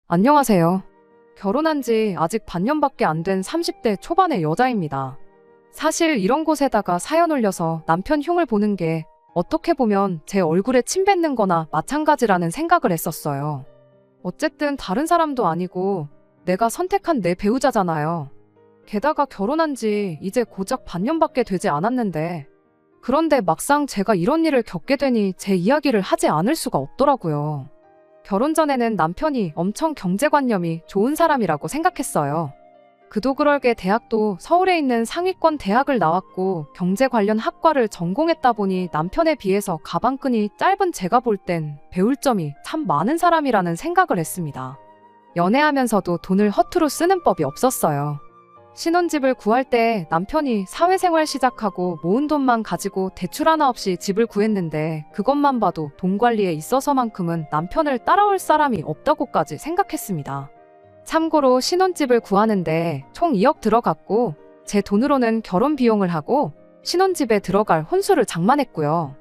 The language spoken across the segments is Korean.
안녕하세요. 결혼한 지 아직 반년밖에 안 된 30대 초반의 여자입니다. 사실 이런 곳에다가 사연 올려서 남편 흉을 보는 게 어떻게 보면 제 얼굴에 침 뱉는 거나 마찬가지라는 생각을 했었어요. 어쨌든 다른 사람도 아니고 내가 선택한 내 배우자잖아요. 게다가 결혼한 지 이제 고작 반년밖에 되지 않았는데 그런데 막상 제가 이런 일을 겪게 되니 제 이야기를 하지 않을 수가 없더라고요. 결혼 전에는 남편이 엄청 경제관념이 좋은 사람이라고 생각했어요. 그도 그럴게 대학도 서울에 있는 상위권 대학을 나왔고 경제 관련 학과를 전공했다 보니 남편에 비해서 가방끈이 짧은 제가 볼 땐 배울 점이 참 많은 사람이라는 생각을 했습니다. 연애하면서도 돈을 허투루 쓰는 법이 없었어요. 신혼집을 구할 때 남편이 사회생활 시작하고 모은 돈만 가지고 대출 하나 없이 집을 구했는데 그것만 봐도 돈 관리에 있어서만큼은 남편을 따라올 사람이 없다고까지 생각했습니다. 참고로 신혼집을 구하는데 총 2억 들어갔고 제 돈으로는 결혼 비용을 하고 신혼집에 들어갈 혼수를 장만했고요.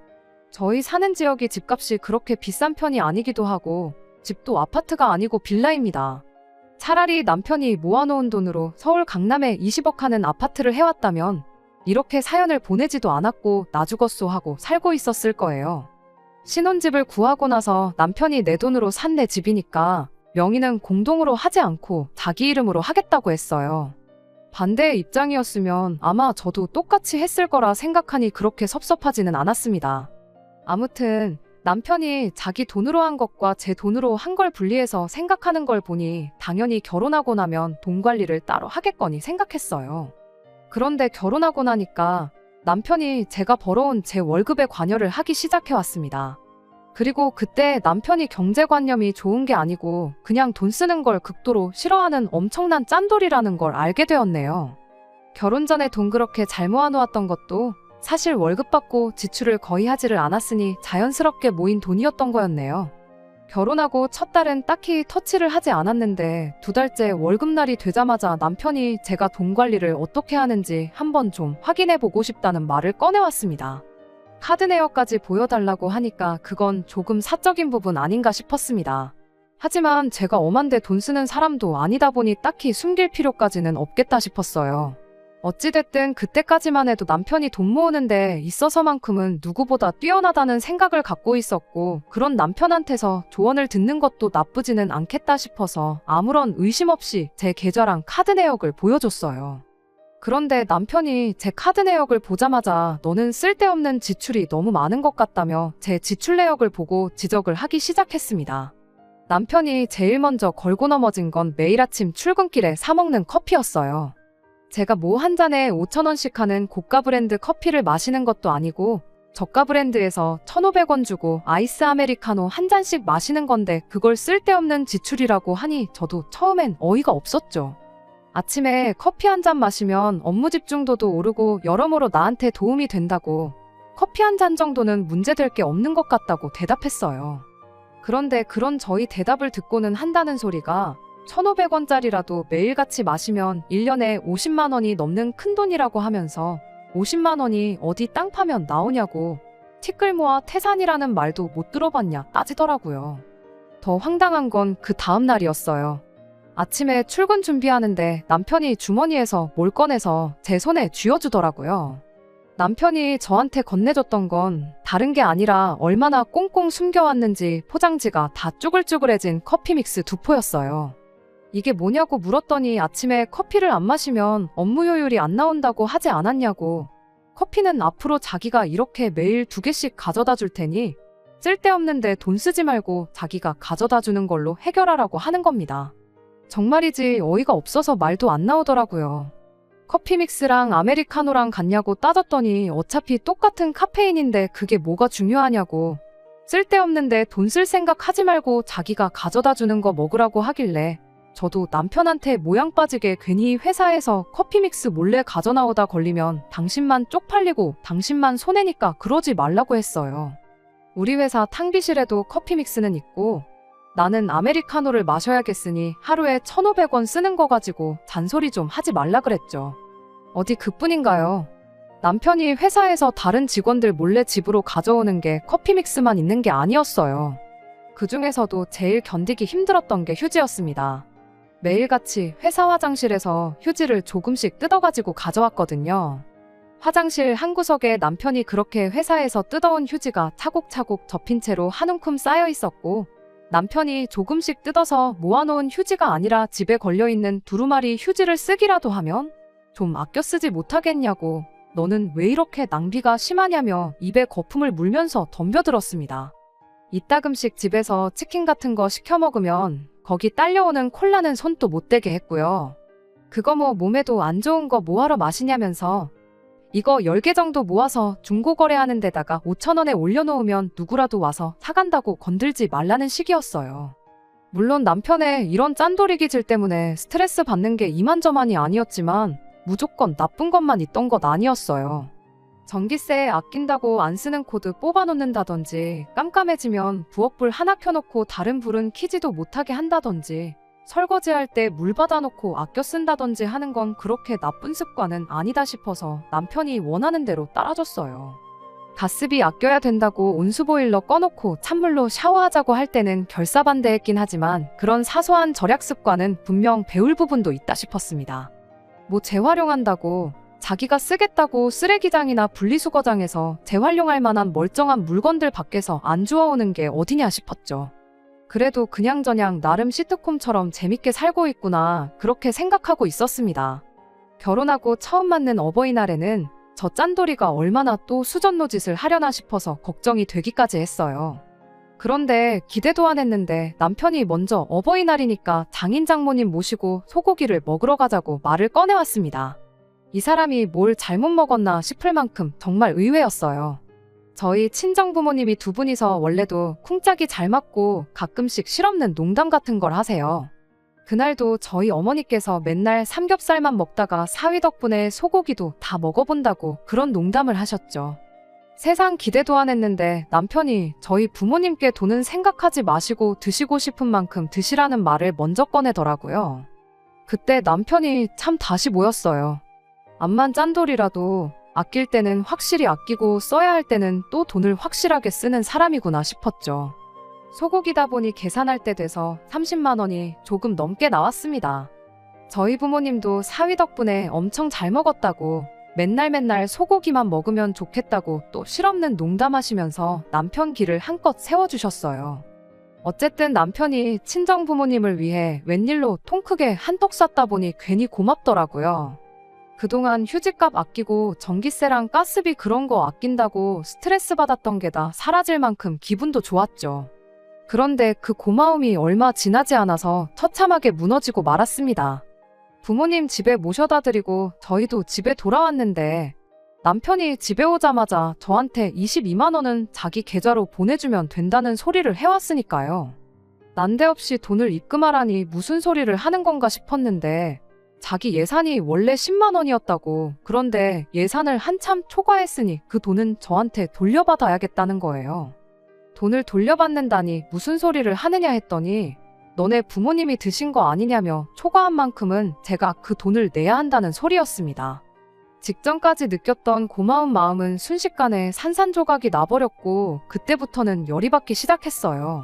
저희 사는 지역이 집값이 그렇게 비싼 편이 아니기도 하고 집도 아파트가 아니고 빌라입니다. 차라리 남편이 모아놓은 돈으로 서울 강남에 20억 하는 아파트를 해왔다면 이렇게 사연을 보내지도 않았고 나 죽었소 하고 살고 있었을 거예요. 신혼집을 구하고 나서 남편이 내 돈으로 산 내 집이니까 명의는 공동으로 하지 않고 자기 이름으로 하겠다고 했어요. 반대의 입장이었으면 아마 저도 똑같이 했을 거라 생각하니 그렇게 섭섭하지는 않았습니다. 아무튼 남편이 자기 돈으로 한 것과 제 돈으로 한 걸 분리해서 생각하는 걸 보니 당연히 결혼하고 나면 돈 관리를 따로 하겠거니 생각했어요. 그런데 결혼하고 나니까 남편이 제가 벌어온 제 월급에 관여를 하기 시작해왔습니다. 그리고 그때 남편이 경제관념이 좋은 게 아니고 그냥 돈 쓰는 걸 극도로 싫어하는 엄청난 짠돌이라는 걸 알게 되었네요. 결혼 전에 돈 그렇게 잘 모아놓았던 것도 사실 월급 받고 지출을 거의 하지를 않았으니 자연스럽게 모인 돈이었던 거였네요. 결혼하고 첫 달은 딱히 터치를 하지 않았는데 2달째 월급날이 되자마자 남편이 제가 돈 관리를 어떻게 하는지 한번 좀 확인해보고 싶다는 말을 꺼내왔습니다. 카드 내역까지 보여달라고 하니까 그건 조금 사적인 부분 아닌가 싶었습니다. 하지만 제가 엄한데 돈 쓰는 사람도 아니다 보니 딱히 숨길 필요까지는 없겠다 싶었어요. 어찌됐든 그때까지만 해도 남편이 돈 모으는 데 있어서만큼은 누구보다 뛰어나다는 생각을 갖고 있었고 그런 남편한테서 조언을 듣는 것도 나쁘지는 않겠다 싶어서 아무런 의심 없이 제 계좌랑 카드 내역을 보여줬어요. 그런데 남편이 제 카드 내역을 보자마자 너는 쓸데없는 지출이 너무 많은 것 같다며 제 지출 내역을 보고 지적을 하기 시작했습니다. 남편이 제일 먼저 걸고 넘어진 건 매일 아침 출근길에 사 먹는 커피였어요. 제가 뭐 한 잔에 5,000원씩 하는 고가 브랜드 커피를 마시는 것도 아니고 저가 브랜드에서 1,500원 주고 아이스 아메리카노 한 잔씩 마시는 건데 그걸 쓸데없는 지출이라고 하니 저도 처음엔 어이가 없었죠. 아침에 커피 한 잔 마시면 업무 집중도도 오르고 여러모로 나한테 도움이 된다고 커피 한 잔 정도는 문제될 게 없는 것 같다고 대답했어요. 그런데 그런 저희 대답을 듣고는 한다는 소리가 1,500원짜리라도 매일같이 마시면 1년에 50만 원이 넘는 큰돈이라고 하면서 50만 원이 어디 땅 파면 나오냐고 티끌모아 태산이라는 말도 못 들어봤냐 따지더라고요. 더 황당한 건 그 다음 날이었어요. 아침에 출근 준비하는데 남편이 주머니에서 뭘 꺼내서 제 손에 쥐어주더라고요. 남편이 저한테 건네줬던 건 다른 게 아니라 얼마나 꽁꽁 숨겨왔는지 포장지가 다 쭈글쭈글해진 커피 믹스 2포였어요. 이게 뭐냐고 물었더니 아침에 커피를 안 마시면 업무 효율이 안 나온다고 하지 않았냐고 커피는 앞으로 자기가 이렇게 매일 2개씩 가져다 줄 테니 쓸데없는데 돈 쓰지 말고 자기가 가져다 주는 걸로 해결하라고 하는 겁니다. 정말이지 어이가 없어서 말도 안 나오더라고요. 커피 믹스랑 아메리카노랑 같냐고 따졌더니 어차피 똑같은 카페인인데 그게 뭐가 중요하냐고 쓸데없는데 돈 쓸 생각 하지 말고 자기가 가져다 주는 거 먹으라고 하길래 저도 남편한테 모양 빠지게 괜히 회사에서 커피 믹스 몰래 가져나오다 걸리면 당신만 쪽팔리고 당신만 손해니까 그러지 말라고 했어요. 우리 회사 탕비실에도 커피 믹스는 있고 나는 아메리카노를 마셔야겠으니 하루에 1,500원 쓰는 거 가지고 잔소리 좀 하지 말라 그랬죠. 어디 그뿐인가요? 남편이 회사에서 다른 직원들 몰래 집으로 가져오는 게 커피 믹스만 있는 게 아니었어요. 그 중에서도 제일 견디기 힘들었던 게 휴지였습니다. 매일같이 회사 화장실에서 휴지를 조금씩 뜯어가지고 가져왔거든요. 화장실 한 구석에 남편이 그렇게 회사에서 뜯어온 휴지가 차곡차곡 접힌 채로 한 움큼 쌓여 있었고, 남편이 조금씩 뜯어서 모아놓은 휴지가 아니라 집에 걸려있는 두루마리 휴지를 쓰기라도 하면 좀 아껴 쓰지 못하겠냐고, 너는 왜 이렇게 낭비가 심하냐며 입에 거품을 물면서 덤벼들었습니다. 이따금씩 집에서 치킨 같은 거 시켜 먹으면 거기 딸려오는 콜라는 손도 못 대게 했고요. 그거 뭐 몸에도 안 좋은 거 뭐하러 마시냐면서 이거 10개 정도 모아서 중고거래하는 데다가 5,000원에 올려놓으면 누구라도 와서 사간다고 건들지 말라는 식이었어요. 물론 남편의 이런 짠돌이 기질 때문에 스트레스 받는 게 이만저만이 아니었지만 무조건 나쁜 것만 있던 것 아니었어요. 전기세 아낀다고 안 쓰는 코드 뽑아놓는다든지, 깜깜해지면 부엌불 하나 켜놓고 다른 불은 켜지도 못하게 한다든지, 설거지할 때 물 받아놓고 아껴 쓴다든지 하는 건 그렇게 나쁜 습관은 아니다 싶어서 남편이 원하는 대로 따라줬어요. 가스비 아껴야 된다고 온수보일러 꺼놓고 찬물로 샤워하자고 할 때는 결사반대했긴 하지만 그런 사소한 절약 습관은 분명 배울 부분도 있다 싶었습니다. 뭐 재활용한다고, 자기가 쓰겠다고 쓰레기장이나 분리수거장에서 재활용할 만한 멀쩡한 물건들 밖에서 안 주워오는 게 어디냐 싶었죠. 그래도 그냥저냥 나름 시트콤처럼 재밌게 살고 있구나, 그렇게 생각하고 있었습니다. 결혼하고 처음 맞는 어버이날에는 저 짠돌이가 얼마나 또 수전노짓을 하려나 싶어서 걱정이 되기까지 했어요. 그런데 기대도 안 했는데 남편이 먼저 어버이날이니까 장인 장모님 모시고 소고기를 먹으러 가자고 말을 꺼내왔습니다. 이 사람이 뭘 잘못 먹었나 싶을 만큼 정말 의외였어요. 저희 친정부모님이 두 분이서 원래도 쿵짝이 잘 맞고 가끔씩 실없는 농담 같은 걸 하세요. 그날도 저희 어머니께서 맨날 삼겹살만 먹다가 사위 덕분에 소고기도 다 먹어본다고 그런 농담을 하셨죠. 세상 기대도 안 했는데 남편이 저희 부모님께 돈은 생각하지 마시고 드시고 싶은 만큼 드시라는 말을 먼저 꺼내더라고요. 그때 남편이 참 다시 모였어요. 암만 짠돌이라도 아낄 때는 확실히 아끼고 써야 할 때는 또 돈을 확실하게 쓰는 사람이구나 싶었죠. 소고기다 보니 계산할 때 돼서 30만 원이 조금 넘게 나왔습니다. 저희 부모님도 사위 덕분에 엄청 잘 먹었다고, 맨날 소고기만 먹으면 좋겠다고 또 실없는 농담하시면서 남편 기를 한껏 세워주셨어요. 어쨌든 남편이 친정 부모님을 위해 웬일로 통 크게 한턱 쐈다 보니 괜히 고맙더라고요. 그동안 휴지값 아끼고 전기세랑 가스비 그런 거 아낀다고 스트레스 받았던 게 다 사라질 만큼 기분도 좋았죠. 그런데 그 고마움이 얼마 지나지 않아서 처참하게 무너지고 말았습니다. 부모님 집에 모셔다 드리고 저희도 집에 돌아왔는데 남편이 집에 오자마자 저한테 22만 원은 자기 계좌로 보내주면 된다는 소리를 해왔으니까요. 난데없이 돈을 입금하라니 무슨 소리를 하는 건가 싶었는데 자기 예산이 원래 10만 원이었다고, 그런데 예산을 한참 초과했으니 그 돈은 저한테 돌려받아야겠다는 거예요. 돈을 돌려받는다니 무슨 소리를 하느냐 했더니 너네 부모님이 드신 거 아니냐며 초과한 만큼은 제가 그 돈을 내야 한다는 소리였습니다. 직전까지 느꼈던 고마운 마음은 순식간에 산산조각이 나버렸고 그때부터는 열이 받기 시작했어요.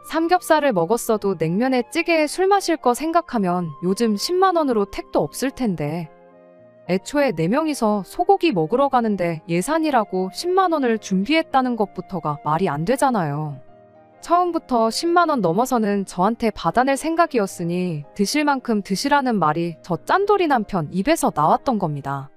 삼겹살을 먹었어도 냉면에 찌개에 술 마실 거 생각하면 요즘 10만 원으로 택도 없을 텐데, 애초에 4명이서 소고기 먹으러 가는데 예산이라고 10만 원을 준비했다는 것부터가 말이 안 되잖아요. 처음부터 10만 원 넘어서는 저한테 받아낼 생각이었으니 드실 만큼 드시라는 말이 저 짠돌이 남편 입에서 나왔던 겁니다.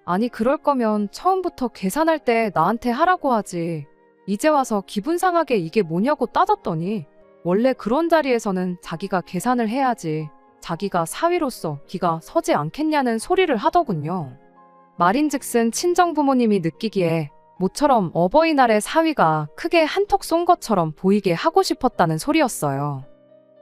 아니 그럴 거면 처음부터 계산할 때 나한테 하라고 하지. 이제 와서 기분 상하게 이게 뭐냐고 따졌더니 원래 그런 자리에서는 자기가 계산을 해야지, 자기가 사위로서 기가 서지 않겠냐는 소리를 하더군요. 말인즉슨 친정부모님이 느끼기에 모처럼 어버이날에 사위가 크게 한턱 쏜 것처럼 보이게 하고 싶었다는 소리였어요.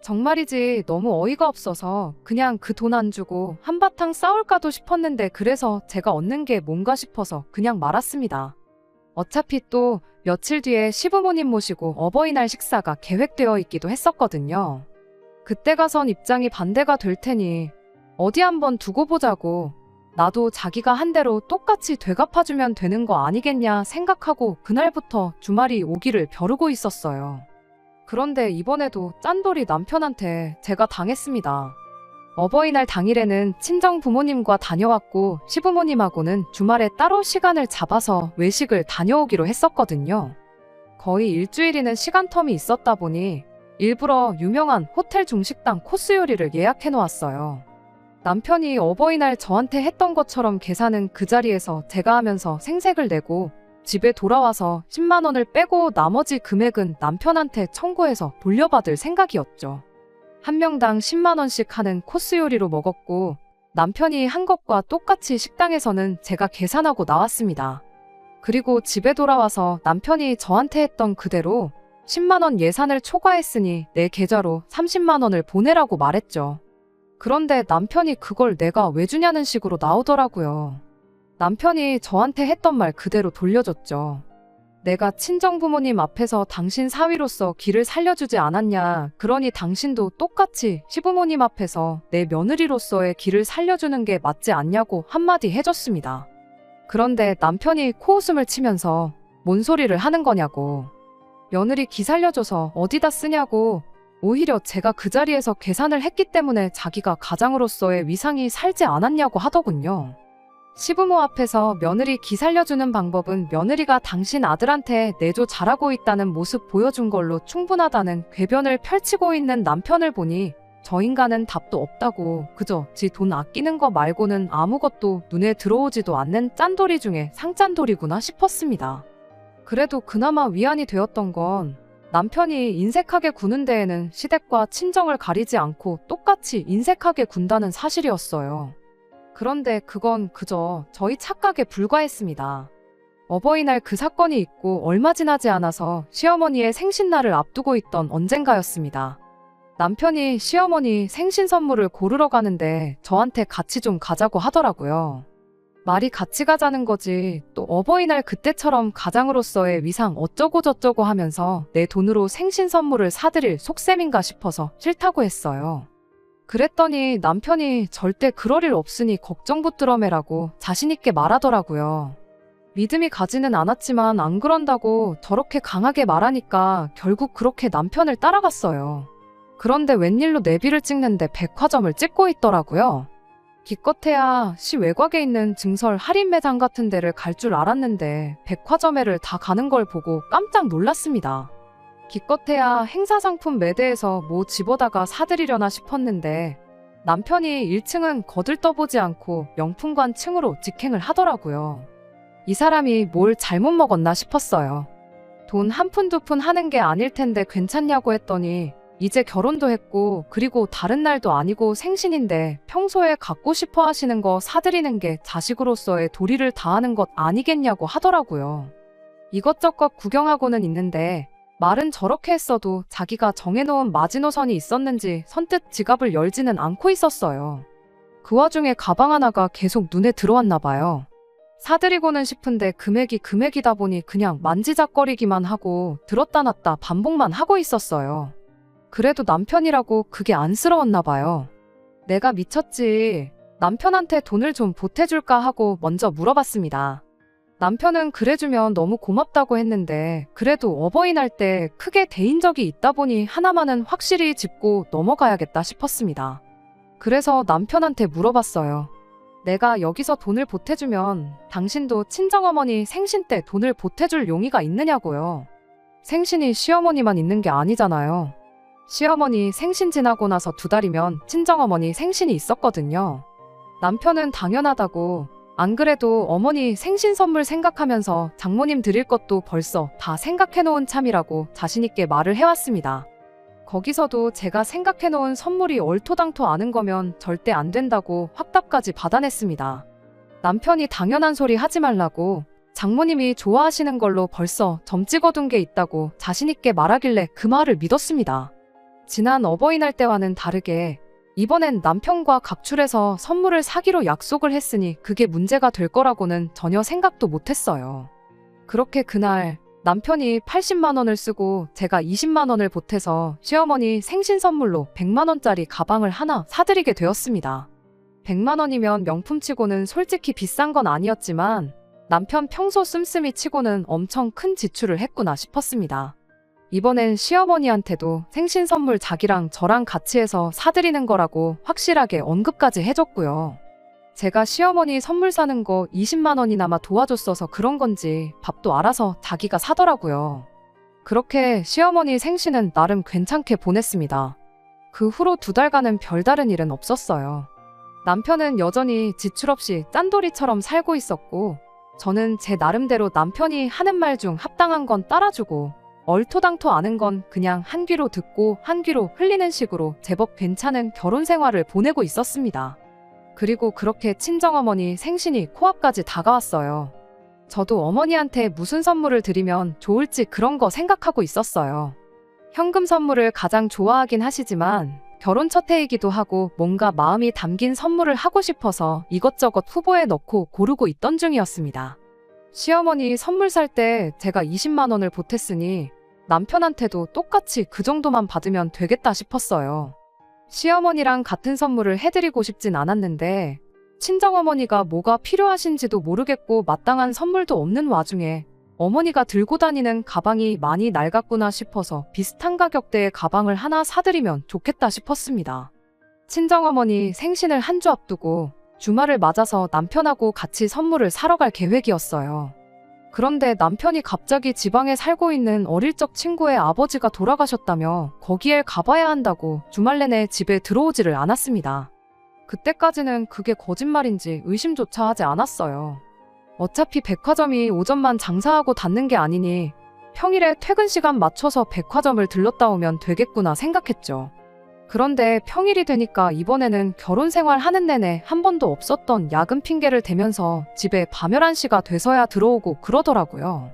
정말이지 너무 어이가 없어서 그냥 그 돈 안 주고 한바탕 싸울까도 싶었는데 그래서 제가 얻는 게 뭔가 싶어서 그냥 말았습니다. 어차피 또 며칠 뒤에 시부모님 모시고 어버이날 식사가 계획되어 있기도 했었거든요. 그때 가선 입장이 반대가 될 테니 어디 한번 두고 보자고, 나도 자기가 한 대로 똑같이 되갚아주면 되는 거 아니겠냐 생각하고 그날부터 주말이 오기를 벼르고 있었어요. 그런데 이번에도 짠돌이 남편한테 제가 당했습니다. 어버이날 당일에는 친정 부모님과 다녀왔고 시부모님하고는 주말에 따로 시간을 잡아서 외식을 다녀오기로 했었거든요. 거의 일주일이는 시간텀이 있었다 보니 일부러 유명한 호텔 중식당 코스 요리를 예약해 놓았어요. 남편이 어버이날 저한테 했던 것처럼 계산은 그 자리에서 제가 하면서 생색을 내고 집에 돌아와서 10만 원을 빼고 나머지 금액은 남편한테 청구해서 돌려받을 생각이었죠. 한 명당 10만 원씩 하는 코스 요리로 먹었고 남편이 한 것과 똑같이 식당에서는 제가 계산하고 나왔습니다. 그리고 집에 돌아와서 남편이 저한테 했던 그대로 10만 원 예산을 초과했으니 내 계좌로 30만 원을 보내라고 말했죠. 그런데 남편이 그걸 내가 왜 주냐는 식으로 나오더라고요. 남편이 저한테 했던 말 그대로 돌려줬죠. 내가 친정부모님 앞에서 당신 사위로서 길을 살려주지 않았냐. 그러니 당신도 똑같이 시부모님 앞에서 내 며느리로서의 길을 살려주는 게 맞지 않냐고 한마디 해줬습니다. 그런데 남편이 코웃음을 치면서 뭔 소리를 하는 거냐고. 며느리 기 살려줘서 어디다 쓰냐고. 오히려 제가 그 자리에서 계산을 했기 때문에 자기가 가장으로서의 위상이 살지 않았냐고 하더군요. 시부모 앞에서 며느리 기 살려주는 방법은 며느리가 당신 아들한테 내조 잘하고 있다는 모습 보여준 걸로 충분하다는 궤변을 펼치고 있는 남편을 보니 저 인간은 답도 없다고 그저 지 돈 아끼는 거 말고는 아무것도 눈에 들어오지도 않는 짠돌이 중에 상짠돌이구나 싶었습니다. 그래도 그나마 위안이 되었던 건 남편이 인색하게 구는 데에는 시댁과 친정을 가리지 않고 똑같이 인색하게 군다는 사실이었어요. 그런데 그건 그저 저희 착각에 불과했습니다. 어버이날 그 사건이 있고 얼마 지나지 않아서 시어머니의 생신날을 앞두고 있던 언젠가였습니다. 남편이 시어머니 생신 선물을 고르러 가는데 저한테 같이 좀 가자고 하더라고요. 말이 같이 가자는 거지 또 어버이날 그때처럼 가장으로서의 위상 어쩌고 저쩌고 하면서 내 돈으로 생신 선물을 사드릴 속셈인가 싶어서 싫다고 했어요. 그랬더니 남편이 절대 그럴 일 없으니 걱정 붙들어매라고 자신있게 말하더라고요. 믿음이 가지는 않았지만 안 그런다고 저렇게 강하게 말하니까 결국 그렇게 남편을 따라갔어요. 그런데 웬일로 내비를 찍는데 백화점을 찍고 있더라고요. 기껏해야 시 외곽에 있는 증설 할인 매장 같은 데를 갈 줄 알았는데 백화점에를 다 가는 걸 보고 깜짝 놀랐습니다. 기껏해야 행사 상품 매대에서 뭐 집어다가 사드리려나 싶었는데 남편이 1층은 거들떠보지 않고 명품관 층으로 직행을 하더라고요. 이 사람이 뭘 잘못 먹었나 싶었어요. 돈 한 푼 두 푼 하는 게 아닐 텐데 괜찮냐고 했더니 이제 결혼도 했고 그리고 다른 날도 아니고 생신인데 평소에 갖고 싶어 하시는 거 사드리는 게 자식으로서의 도리를 다하는 것 아니겠냐고 하더라고요. 이것저것 구경하고는 있는데 말은 저렇게 했어도 자기가 정해놓은 마지노선이 있었는지 선뜻 지갑을 열지는 않고 있었어요. 그 와중에 가방 하나가 계속 눈에 들어왔나 봐요. 사드리고는 싶은데 금액이 금액이다 보니 그냥 만지작거리기만 하고 들었다 놨다 반복만 하고 있었어요. 그래도 남편이라고 그게 안쓰러웠나 봐요. 내가 미쳤지. 남편한테 돈을 좀 보태줄까 하고 먼저 물어봤습니다. 남편은 그래주면 너무 고맙다고 했는데 그래도 어버이날 때 크게 대인 적이 있다 보니 하나만은 확실히 짚고 넘어가야겠다 싶었습니다. 그래서 남편한테 물어봤어요. 내가 여기서 돈을 보태주면 당신도 친정어머니 생신 때 돈을 보태줄 용의가 있느냐고요. 생신이 시어머니만 있는 게 아니잖아요. 시어머니 생신 지나고 나서 2달이면 친정어머니 생신이 있었거든요. 남편은 당연하다고 안 그래도 어머니 생신 선물 생각하면서 장모님 드릴 것도 벌써 다 생각해놓은 참이라고 자신있게 말을 해왔습니다. 거기서도 제가 생각해놓은 선물이 얼토당토 않은 거면 절대 안 된다고 확답까지 받아냈습니다. 남편이 당연한 소리 하지 말라고 장모님이 좋아하시는 걸로 벌써 점 찍어둔 게 있다고 자신있게 말하길래 그 말을 믿었습니다. 지난 어버이날 때와는 다르게 이번엔 남편과 각출해서 선물을 사기로 약속을 했으니 그게 문제가 될 거라고는 전혀 생각도 못했어요. 그렇게 그날 남편이 80만 원을 쓰고 제가 20만 원을 보태서 시어머니 생신 선물로 100만 원짜리 가방을 하나 사드리게 되었습니다. 100만 원이면 명품치고는 솔직히 비싼 건 아니었지만 남편 평소 씀씀이 치고는 엄청 큰 지출을 했구나 싶었습니다. 이번엔 시어머니한테도 생신 선물 자기랑 저랑 같이 해서 사드리는 거라고 확실하게 언급까지 해줬고요. 제가 시어머니 선물 사는 거 20만 원이나마 도와줬어서 그런 건지 밥도 알아서 자기가 사더라고요. 그렇게 시어머니 생신은 나름 괜찮게 보냈습니다. 그 후로 2달간은 별다른 일은 없었어요. 남편은 여전히 지출 없이 짠돌이처럼 살고 있었고, 저는 제 나름대로 남편이 하는 말 중 합당한 건 따라주고 얼토당토 않은 건 그냥 한 귀로 듣고 한 귀로 흘리는 식으로 제법 괜찮은 결혼 생활을 보내고 있었습니다. 그리고 그렇게 친정어머니 생신이 코앞까지 다가왔어요. 저도 어머니한테 무슨 선물을 드리면 좋을지 그런 거 생각하고 있었어요. 현금 선물을 가장 좋아하긴 하시지만 결혼 첫 해이기도 하고 뭔가 마음이 담긴 선물을 하고 싶어서 이것저것 후보에 넣고 고르고 있던 중이었습니다. 시어머니 선물 살 때 제가 20만 원을 보탰으니 남편한테도 똑같이 그 정도만 받으면 되겠다 싶었어요. 시어머니랑 같은 선물을 해드리고 싶진 않았는데 친정어머니가 뭐가 필요하신지도 모르겠고 마땅한 선물도 없는 와중에 어머니가 들고 다니는 가방이 많이 낡았구나 싶어서 비슷한 가격대의 가방을 하나 사드리면 좋겠다 싶었습니다. 친정어머니 생신을 한 주 앞두고 주말을 맞아서 남편하고 같이 선물을 사러 갈 계획이었어요. 그런데 남편이 갑자기 지방에 살고 있는 어릴 적 친구의 아버지가 돌아가셨다며 거기에 가봐야 한다고 주말 내내 집에 들어오지를 않았습니다. 그때까지는 그게 거짓말인지 의심조차 하지 않았어요. 어차피 백화점이 오전만 장사하고 닫는 게 아니니 평일에 퇴근 시간 맞춰서 백화점을 들렀다 오면 되겠구나 생각했죠. 그런데 평일이 되니까 이번에는 결혼 생활 하는 내내 한 번도 없었던 야근 핑계를 대면서 집에 밤 11시가 돼서야 들어오고 그러더라고요.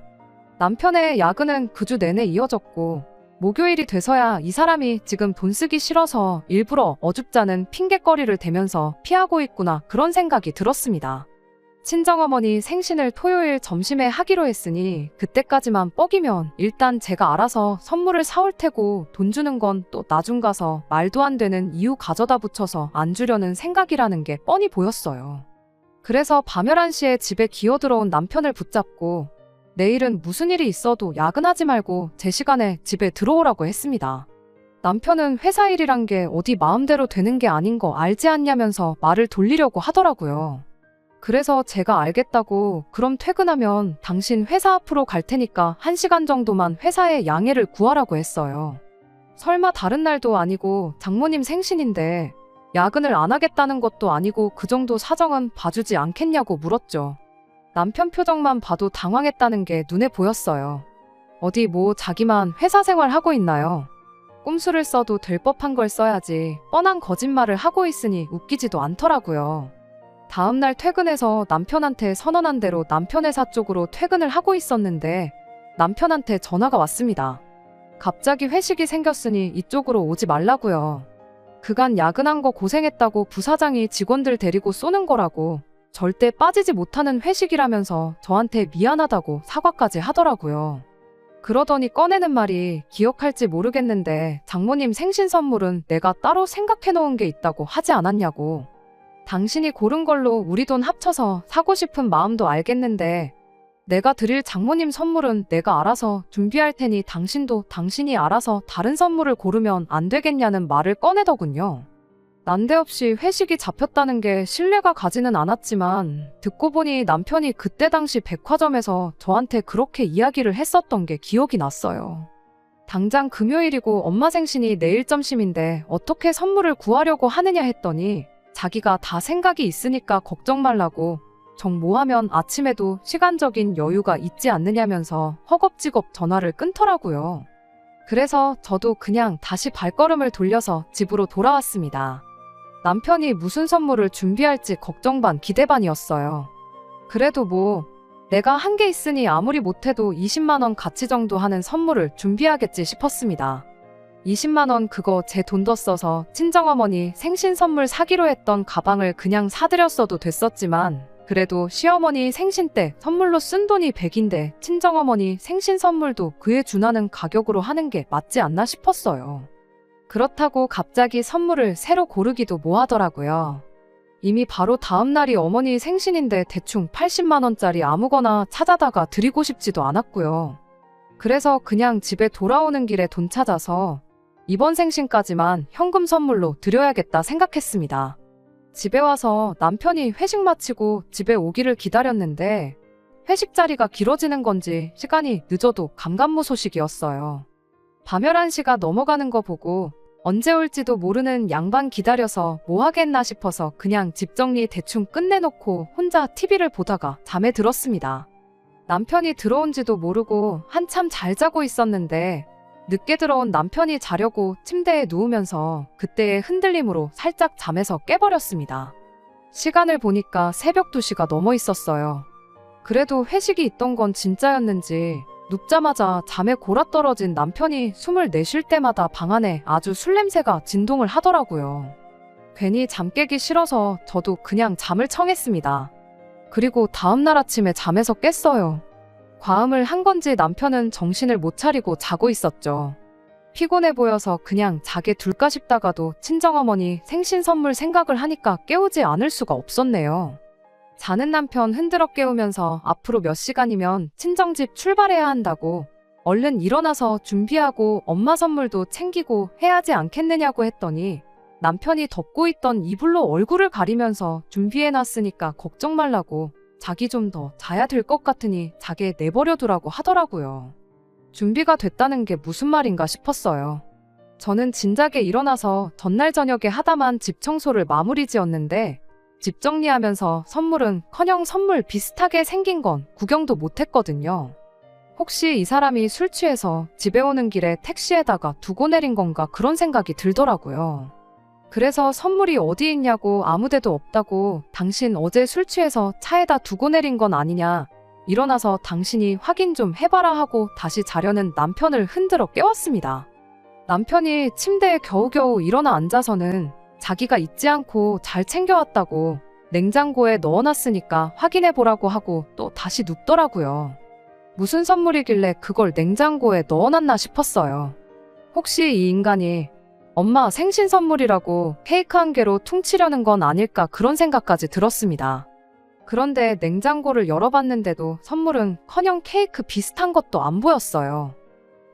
남편의 야근은 그 주 내내 이어졌고 목요일이 돼서야 이 사람이 지금 돈 쓰기 싫어서 일부러 어줍잖은 핑계거리를 대면서 피하고 있구나 그런 생각이 들었습니다. 친정어머니 생신을 토요일 점심에 하기로 했으니 그때까지만 뻐기면 일단 제가 알아서 선물을 사올 테고 돈 주는 건 또 나중 가서 말도 안 되는 이유 가져다 붙여서 안 주려는 생각이라는 게 뻔히 보였어요. 그래서 밤 11시에 집에 기어들어온 남편을 붙잡고 내일은 무슨 일이 있어도 야근하지 말고 제 시간에 집에 들어오라고 했습니다. 남편은 회사 일이란 게 어디 마음대로 되는 게 아닌 거 알지 않냐면서 말을 돌리려고 하더라고요. 그래서 제가 알겠다고 그럼 퇴근하면 당신 회사 앞으로 갈 테니까 1시간 정도만 회사에 양해를 구하라고 했어요. 설마 다른 날도 아니고 장모님 생신인데 야근을 안 하겠다는 것도 아니고 그 정도 사정은 봐주지 않겠냐고 물었죠. 남편 표정만 봐도 당황했다는 게 눈에 보였어요. 어디 뭐 자기만 회사 생활 하고 있나요? 꼼수를 써도 될 법한 걸 써야지 뻔한 거짓말을 하고 있으니 웃기지도 않더라고요. 다음날 퇴근해서 남편한테 선언한 대로 남편 회사 쪽으로 퇴근을 하고 있었는데 남편한테 전화가 왔습니다. 갑자기 회식이 생겼으니 이쪽으로 오지 말라고요. 그간 야근한 거 고생했다고 부사장이 직원들 데리고 쏘는 거라고 절대 빠지지 못하는 회식이라면서 저한테 미안하다고 사과까지 하더라고요. 그러더니 꺼내는 말이 기억할지 모르겠는데 장모님 생신 선물은 내가 따로 생각해 놓은 게 있다고 하지 않았냐고. 당신이 고른 걸로 우리 돈 합쳐서 사고 싶은 마음도 알겠는데 내가 드릴 장모님 선물은 내가 알아서 준비할 테니 당신도 당신이 알아서 다른 선물을 고르면 안 되겠냐는 말을 꺼내더군요. 난데없이 회식이 잡혔다는 게 신뢰가 가지는 않았지만 듣고 보니 남편이 그때 당시 백화점에서 저한테 그렇게 이야기를 했었던 게 기억이 났어요. 당장 금요일이고 엄마 생신이 내일 점심인데 어떻게 선물을 구하려고 하느냐 했더니 자기가 다 생각이 있으니까 걱정 말라고 정모하면 아침에도 시간적인 여유가 있지 않느냐면서 허겁지겁 전화를 끊더라고요. 그래서 저도 그냥 다시 발걸음을 돌려서 집으로 돌아왔습니다. 남편이 무슨 선물을 준비할지 걱정 반 기대 반이었어요. 그래도 뭐 내가 한 게 있으니 아무리 못해도 20만 원 가치 정도 하는 선물을 준비하겠지 싶었습니다. 20만 원 그거 제 돈 더 써서 친정어머니 생신 선물 사기로 했던 가방을 그냥 사드렸어도 됐었지만 그래도 시어머니 생신 때 선물로 쓴 돈이 100인데 친정어머니 생신 선물도 그에 준하는 가격으로 하는 게 맞지 않나 싶었어요. 그렇다고 갑자기 선물을 새로 고르기도 뭐하더라고요. 이미 바로 다음 날이 어머니 생신인데 대충 80만 원짜리 아무거나 찾아다가 드리고 싶지도 않았고요. 그래서 그냥 집에 돌아오는 길에 돈 찾아서 이번 생신까지만 현금 선물로 드려야겠다 생각했습니다. 집에 와서 남편이 회식 마치고 집에 오기를 기다렸는데 회식 자리가 길어지는 건지 시간이 늦어도 감감무소식이었어요. 밤 11시가 넘어가는 거 보고 언제 올지도 모르는 양반 기다려서 뭐 하겠나 싶어서 그냥 집 정리 대충 끝내놓고 혼자 TV를 보다가 잠에 들었습니다. 남편이 들어온지도 모르고 한참 잘 자고 있었는데 늦게 들어온 남편이 자려고 침대에 누우면서 그때의 흔들림으로 살짝 잠에서 깨버렸습니다. 시간을 보니까 새벽 2시가 넘어 있었어요. 그래도 회식이 있던 건 진짜였는지 눕자마자 잠에 골아떨어진 남편이 숨을 내쉴 때마다 방 안에 아주 술 냄새가 진동을 하더라고요. 괜히 잠 깨기 싫어서 저도 그냥 잠을 청했습니다. 그리고 다음날 아침에 잠에서 깼어요. 과음을 한 건지 남편은 정신을 못 차리고 자고 있었죠. 피곤해 보여서 그냥 자게 둘까 싶다가도 친정어머니 생신 선물 생각을 하니까 깨우지 않을 수가 없었네요. 자는 남편 흔들어 깨우면서 앞으로 몇 시간이면 친정집 출발해야 한다고 얼른 일어나서 준비하고 엄마 선물도 챙기고 해야지 않겠느냐고 했더니 남편이 덮고 있던 이불로 얼굴을 가리면서 준비해놨으니까 걱정 말라고 자기 좀 더 자야 될 것 같으니 자게 내버려두라고 하더라고요. 준비가 됐다는 게 무슨 말인가 싶었어요. 저는 진작에 일어나서 전날 저녁에 하다만 집 청소를 마무리 지었는데 집 정리하면서 선물은커녕 선물 비슷하게 생긴 건 구경도 못했거든요. 혹시 이 사람이 술 취해서 집에 오는 길에 택시에다가 두고 내린 건가 그런 생각이 들더라고요. 그래서 선물이 어디 있냐고 아무데도 없다고 당신 어제 술 취해서 차에다 두고 내린 건 아니냐 일어나서 당신이 확인 좀 해봐라 하고 다시 자려는 남편을 흔들어 깨웠습니다. 남편이 침대에 겨우겨우 일어나 앉아서는 자기가 잊지 않고 잘 챙겨왔다고 냉장고에 넣어놨으니까 확인해보라고 하고 또 다시 눕더라고요. 무슨 선물이길래 그걸 냉장고에 넣어놨나 싶었어요. 혹시 이 인간이 엄마 생신 선물이라고 케이크 한 개로 퉁치려는 건 아닐까 그런 생각까지 들었습니다. 그런데 냉장고를 열어봤는데도 선물은커녕 케이크 비슷한 것도 안 보였어요.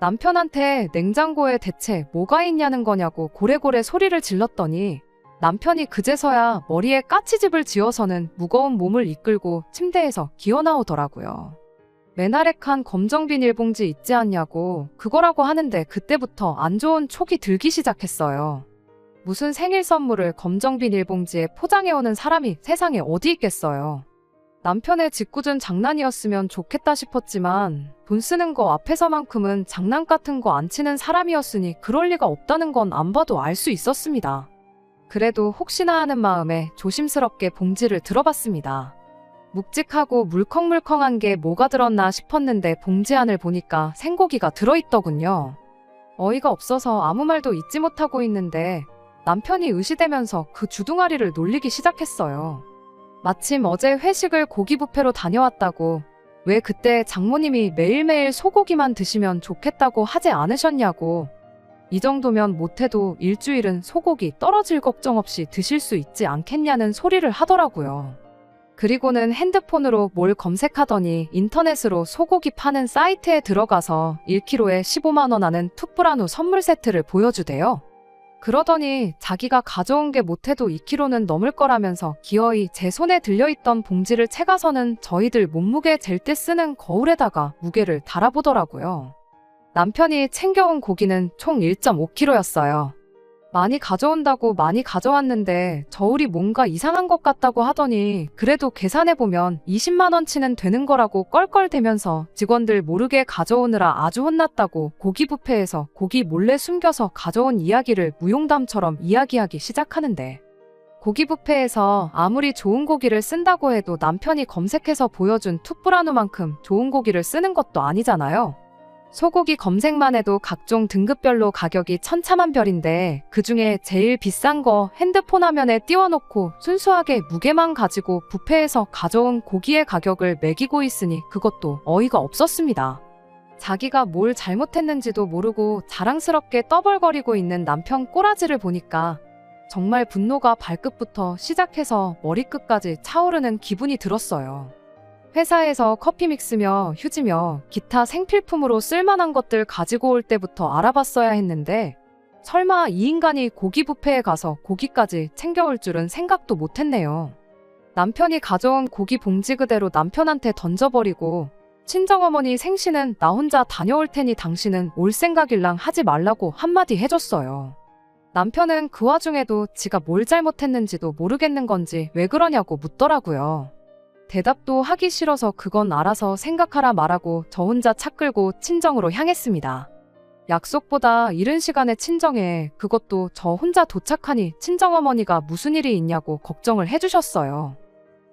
남편한테 냉장고에 대체 뭐가 있냐는 거냐고 고래고래 소리를 질렀더니 남편이 그제서야 머리에 까치집을 지어서는 무거운 몸을 이끌고 침대에서 기어나오더라고요. 맨아래칸 검정 비닐봉지 있지 않냐고 그거라고 하는데 그때부터 안 좋은 촉이 들기 시작했어요. 무슨 생일 선물을 검정 비닐봉지에 포장해오는 사람이 세상에 어디 있겠어요. 남편의 짓궂은 장난이었으면 좋겠다 싶었지만 돈 쓰는 거 앞에서만큼은 장난 같은 거 안 치는 사람이었으니 그럴 리가 없다는 건 안 봐도 알 수 있었습니다. 그래도 혹시나 하는 마음에 조심스럽게 봉지를 들어봤습니다. 묵직하고 물컹물컹한 게 뭐가 들었나 싶었는데 봉지 안을 보니까 생고기가 들어있더군요. 어이가 없어서 아무 말도 잊지 못하고 있는데 남편이 의시되면서 그 주둥아리를 놀리기 시작했어요. 마침 어제 회식을 고기 뷔페로 다녀왔다고 왜 그때 장모님이 매일매일 소고기만 드시면 좋겠다고 하지 않으셨냐고 이 정도면 못해도 일주일은 소고기 떨어질 걱정 없이 드실 수 있지 않겠냐는 소리를 하더라고요. 그리고는 핸드폰으로 뭘 검색하더니 인터넷으로 소고기 파는 사이트에 들어가서 1kg에 15만 원 하는 툭브라누 선물 세트를 보여주대요. 그러더니 자기가 가져온 게 못해도 2kg는 넘을 거라면서 기어이 제 손에 들려있던 봉지를 채가서는 저희들 몸무게 잴 때 쓰는 거울에다가 무게를 달아보더라고요. 남편이 챙겨온 고기는 총 1.5kg였어요. 많이 가져온다고 많이 가져왔는데 저울이 뭔가 이상한 것 같다고 하더니 그래도 계산해보면 20만 원치는 되는 거라고 껄껄대면서 직원들 모르게 가져오느라 아주 혼났다고 고기 뷔페에서 고기 몰래 숨겨서 가져온 이야기를 무용담처럼 이야기하기 시작하는데 고기 뷔페에서 아무리 좋은 고기를 쓴다고 해도 남편이 검색해서 보여준 툭브라누만큼 좋은 고기를 쓰는 것도 아니잖아요. 소고기 검색만 해도 각종 등급별로 가격이 천차만별인데 그중에 제일 비싼 거 핸드폰 화면에 띄워놓고 순수하게 무게만 가지고 뷔페에서 가져온 고기의 가격을 매기고 있으니 그것도 어이가 없었습니다. 자기가 뭘 잘못했는지도 모르고 자랑스럽게 떠벌거리고 있는 남편 꼬라지를 보니까 정말 분노가 발끝부터 시작해서 머리끝까지 차오르는 기분이 들었어요. 회사에서 커피 믹스며 휴지며 기타 생필품으로 쓸만한 것들 가지고 올 때부터 알아봤어야 했는데 설마 이 인간이 고기 뷔페에 가서 고기까지 챙겨올 줄은 생각도 못했네요. 남편이 가져온 고기 봉지 그대로 남편한테 던져버리고 친정어머니 생신은 나 혼자 다녀올 테니 당신은 올 생각일랑 하지 말라고 한마디 해줬어요. 남편은 그 와중에도 지가 뭘 잘못했는지도 모르겠는 건지 왜 그러냐고 묻더라고요. 대답도 하기 싫어서 그건 알아서 생각하라 말하고 저 혼자 차 끌고 친정으로 향했습니다. 약속보다 이른 시간에 친정에, 그것도 저 혼자 도착하니 친정어머니가 무슨 일이 있냐고 걱정을 해주셨어요.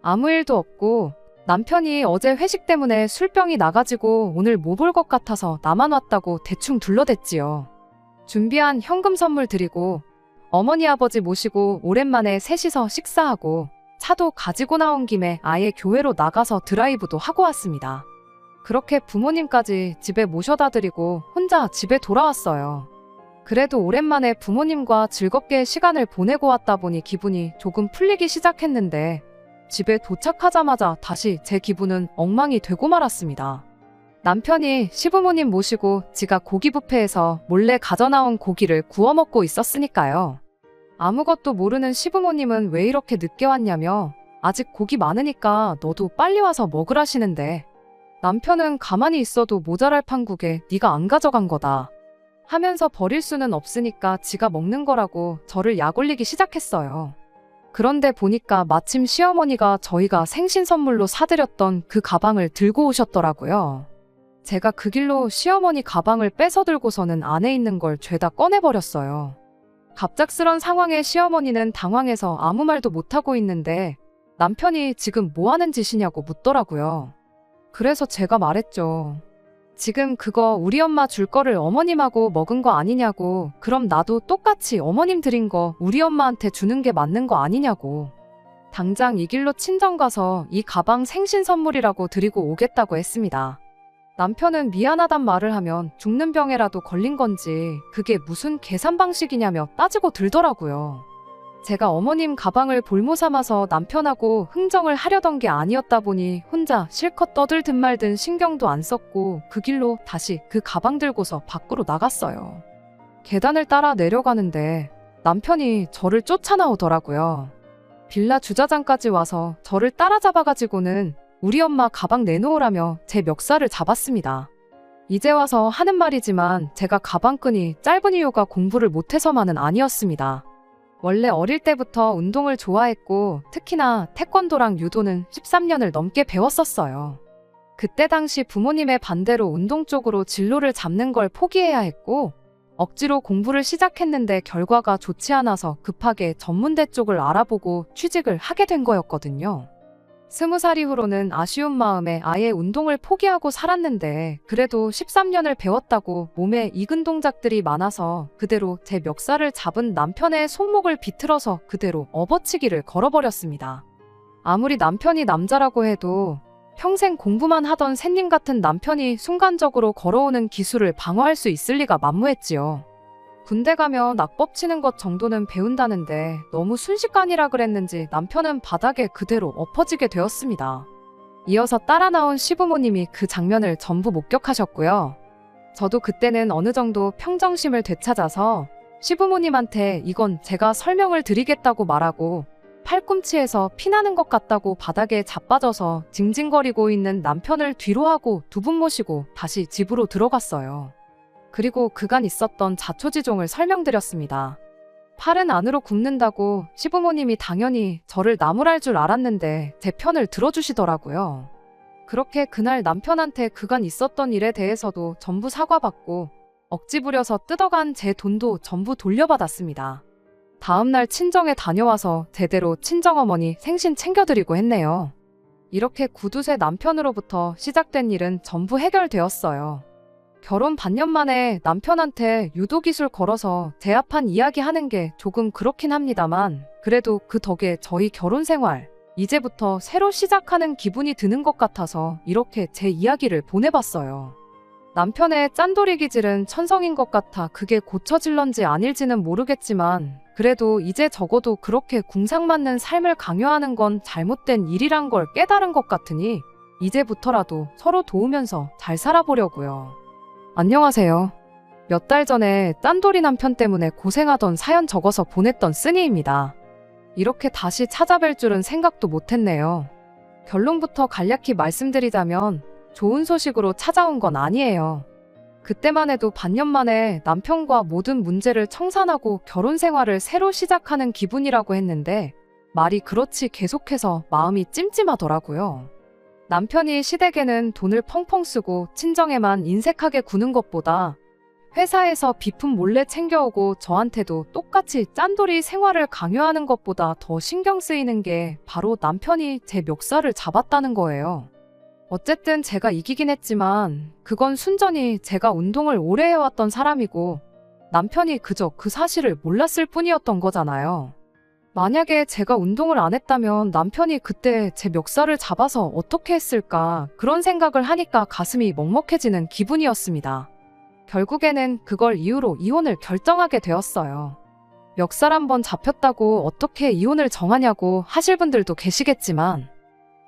아무 일도 없고 남편이 어제 회식 때문에 술병이 나가지고 오늘 못 올 것 같아서 나만 왔다고 대충 둘러댔지요. 준비한 현금 선물 드리고 어머니 아버지 모시고 오랜만에 셋이서 식사하고 차도 가지고 나온 김에 아예 교회로 나가서 드라이브도 하고 왔습니다. 그렇게 부모님까지 집에 모셔다 드리고 혼자 집에 돌아왔어요. 그래도 오랜만에 부모님과 즐겁게 시간을 보내고 왔다 보니 기분이 조금 풀리기 시작했는데 집에 도착하자마자 다시 제 기분은 엉망이 되고 말았습니다. 남편이 시부모님 모시고 지가 고기 뷔페에서 몰래 가져나온 고기를 구워 먹고 있었으니까요. 아무것도 모르는 시부모님은 왜 이렇게 늦게 왔냐며 아직 고기 많으니까 너도 빨리 와서 먹으라시는데 남편은 가만히 있어도 모자랄 판국에 네가 안 가져간 거다 하면서 버릴 수는 없으니까 지가 먹는 거라고 저를 약올리기 시작했어요. 그런데 보니까 마침 시어머니가 저희가 생신 선물로 사드렸던 그 가방을 들고 오셨더라고요. 제가 그 길로 시어머니 가방을 뺏어 들고서는 안에 있는 걸 죄다 꺼내버렸어요. 갑작스런 상황에 시어머니는 당황해서 아무 말도 못하고 있는데 남편이 지금 뭐 하는 짓이냐고 묻더라고요. 그래서 제가 말했죠. 지금 그거 우리 엄마 줄 거를 어머님하고 먹은 거 아니냐고. 그럼 나도 똑같이 어머님 드린 거 우리 엄마한테 주는 게 맞는 거 아니냐고. 당장 이 길로 친정 가서 이 가방 생신 선물이라고 드리고 오겠다고 했습니다. 남편은 미안하단 말을 하면 죽는 병에라도 걸린 건지 그게 무슨 계산 방식이냐며 따지고 들더라고요. 제가 어머님 가방을 볼모 삼아서 남편하고 흥정을 하려던 게 아니었다 보니 혼자 실컷 떠들든 말든 신경도 안 썼고 그 길로 다시 그 가방 들고서 밖으로 나갔어요. 계단을 따라 내려가는데 남편이 저를 쫓아나오더라고요. 빌라 주차장까지 와서 저를 따라잡아가지고는 우리 엄마 가방 내놓으라며 제 멱살을 잡았습니다. 이제 와서 하는 말이지만 제가 가방끈이 짧은 이유가 공부를 못해서만은 아니었습니다. 원래 어릴 때부터 운동을 좋아했고 특히나 태권도랑 유도는 13년을 넘게 배웠었어요. 그때 당시 부모님의 반대로 운동 쪽으로 진로를 잡는 걸 포기해야 했고 억지로 공부를 시작했는데 결과가 좋지 않아서 급하게 전문대 쪽을 알아보고 취직을 하게 된 거였거든요. 20살 이후로는 아쉬운 마음에 아예 운동을 포기하고 살았는데 그래도 13년을 배웠다고 몸에 익은 동작들이 많아서 그대로 제 멱살을 잡은 남편의 손목을 비틀어서 그대로 업어치기를 걸어버렸습니다. 아무리 남편이 남자라고 해도 평생 공부만 하던 샌님 같은 남편이 순간적으로 걸어오는 기술을 방어할 수 있을 리가 만무했지요. 군대 가면 낙법 치는 것 정도는 배운다는데 너무 순식간이라 그랬는지 남편은 바닥에 그대로 엎어지게 되었습니다. 이어서 따라 나온 시부모님이 그 장면을 전부 목격하셨고요. 저도 그때는 어느 정도 평정심을 되찾아서 시부모님한테 이건 제가 설명을 드리겠다고 말하고 팔꿈치에서 피나는 것 같다고 바닥에 자빠져서 징징거리고 있는 남편을 뒤로 하고 두 분 모시고 다시 집으로 들어갔어요. 그리고 그간 있었던 자초지종을 설명드렸습니다. 팔은 안으로 굽는다고 시부모님이 당연히 저를 나무랄 줄 알았는데 제 편을 들어주시더라고요. 그렇게 그날 남편한테 그간 있었던 일에 대해서도 전부 사과받고 억지 부려서 뜯어간 제 돈도 전부 돌려받았습니다. 다음날 친정에 다녀와서 제대로 친정어머니 생신 챙겨드리고 했네요. 이렇게 구두쇠 남편으로부터 시작된 일은 전부 해결되었어요. 결혼 반년 만에 남편한테 유도기술 걸어서 제압한 이야기 하는 게 조금 그렇긴 합니다만 그래도 그 덕에 저희 결혼 생활 이제부터 새로 시작하는 기분이 드는 것 같아서 이렇게 제 이야기를 보내봤어요. 남편의 짠돌이 기질은 천성인 것 같아 그게 고쳐질런지 아닐지는 모르겠지만 그래도 이제 적어도 그렇게 궁상맞는 삶을 강요하는 건 잘못된 일이란 걸 깨달은 것 같으니 이제부터라도 서로 도우면서 잘 살아보려고요. 안녕하세요. 몇 달 전에 딴돌이 남편 때문에 고생하던 사연 적어서 보냈던 쓰니입니다. 이렇게 다시 찾아뵐 줄은 생각도 못했네요. 결론부터 간략히 말씀드리자면 좋은 소식으로 찾아온 건 아니에요. 그때만 해도 반년 만에 남편과 모든 문제를 청산하고 결혼 생활을 새로 시작하는 기분이라고 했는데 말이 그렇지 계속해서 마음이 찜찜하더라고요. 남편이 시댁에는 돈을 펑펑 쓰고 친정에만 인색하게 구는 것보다 회사에서 비품 몰래 챙겨오고 저한테도 똑같이 짠돌이 생활을 강요하는 것보다 더 신경 쓰이는 게 바로 남편이 제 멱살을 잡았다는 거예요. 어쨌든 제가 이기긴 했지만 그건 순전히 제가 운동을 오래 해왔던 사람이고 남편이 그저 그 사실을 몰랐을 뿐이었던 거잖아요. 만약에 제가 운동을 안 했다면 남편이 그때 제 멱살을 잡아서 어떻게 했을까 그런 생각을 하니까 가슴이 먹먹해지는 기분이었습니다. 결국에는 그걸 이유로 이혼을 결정하게 되었어요. 멱살 한번 잡혔다고 어떻게 이혼을 정하냐고 하실 분들도 계시겠지만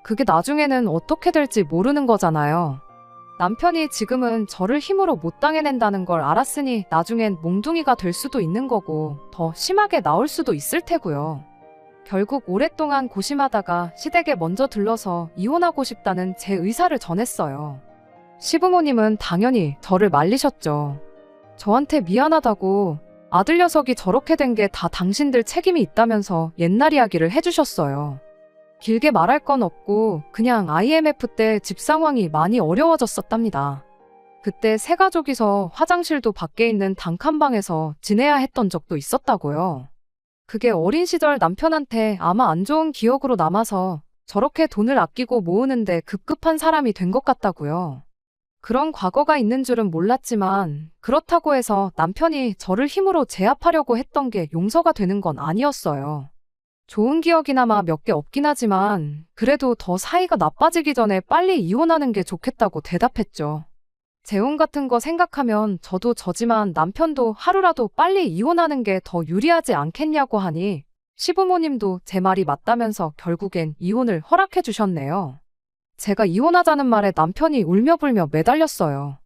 그게 나중에는 어떻게 될지 모르는 거잖아요. 남편이 지금은 저를 힘으로 못 당해낸다는 걸 알았으니 나중엔 몽둥이가 될 수도 있는 거고 더 심하게 나올 수도 있을 테고요. 결국 오랫동안 고심하다가 시댁에 먼저 들러서 이혼하고 싶다는 제 의사를 전했어요. 시부모님은 당연히 저를 말리셨죠. 저한테 미안하다고 아들 녀석이 저렇게 된 게 다 당신들 책임이 있다면서 옛날 이야기를 해주셨어요. 길게 말할 건 없고 그냥 IMF 때 집 상황이 많이 어려워졌었답니다. 그때 세 가족이서 화장실도 밖에 있는 단칸방에서 지내야 했던 적도 있었다고요. 그게 어린 시절 남편한테 아마 안 좋은 기억으로 남아서 저렇게 돈을 아끼고 모으는데 급급한 사람이 된 것 같다고요. 그런 과거가 있는 줄은 몰랐지만 그렇다고 해서 남편이 저를 힘으로 제압하려고 했던 게 용서가 되는 건 아니었어요. 좋은 기억이나마 몇 개 없긴 하지만 그래도 더 사이가 나빠지기 전에 빨리 이혼하는 게 좋겠다고 대답했죠. 재혼 같은 거 생각하면 저도 저지만 남편도 하루라도 빨리 이혼하는 게 더 유리하지 않겠냐고 하니 시부모님도 제 말이 맞다면서 결국엔 이혼을 허락해 주셨네요. 제가 이혼하자는 말에 남편이 울며불며 매달렸어요.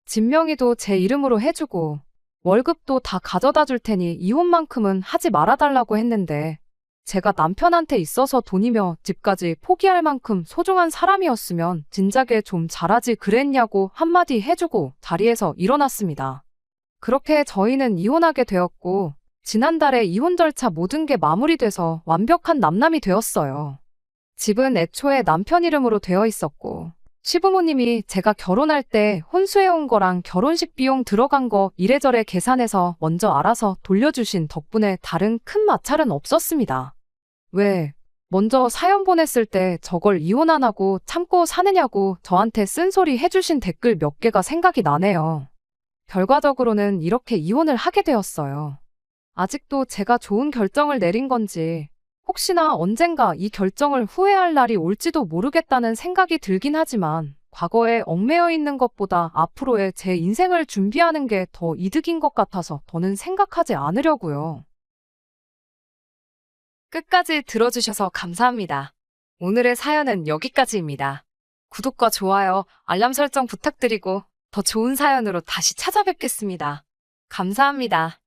집 명의도 제 이름으로 해주고 월급도 다 가져다 줄 테니 이혼만큼은 하지 말아달라고 했는데 제가 남편한테 있어서 돈이며 집까지 포기할 만큼 소중한 사람이었으면 진작에 좀 잘하지 그랬냐고 한마디 해주고 자리에서 일어났습니다. 그렇게 저희는 이혼하게 되었고 지난달에 이혼 절차 모든 게 마무리돼서 완벽한 남남이 되었어요. 집은 애초에 남편 이름으로 되어 있었고 시부모님이 제가 결혼할 때 혼수해온 거랑 결혼식 비용 들어간 거 이래저래 계산해서 먼저 알아서 돌려주신 덕분에 다른 큰 마찰은 없었습니다. 왜 먼저 사연 보냈을 때 저걸 이혼 안 하고 참고 사느냐고 저한테 쓴소리 해주신 댓글 몇 개가 생각이 나네요. 결과적으로는 이렇게 이혼을 하게 되었어요. 아직도 제가 좋은 결정을 내린 건지 혹시나 언젠가 이 결정을 후회할 날이 올지도 모르겠다는 생각이 들긴 하지만 과거에 얽매여 있는 것보다 앞으로의 제 인생을 준비하는 게 더 이득인 것 같아서 더는 생각하지 않으려고요. 끝까지 들어주셔서 감사합니다. 오늘의 사연은 여기까지입니다. 구독과 좋아요, 알람 설정 부탁드리고 더 좋은 사연으로 다시 찾아뵙겠습니다. 감사합니다.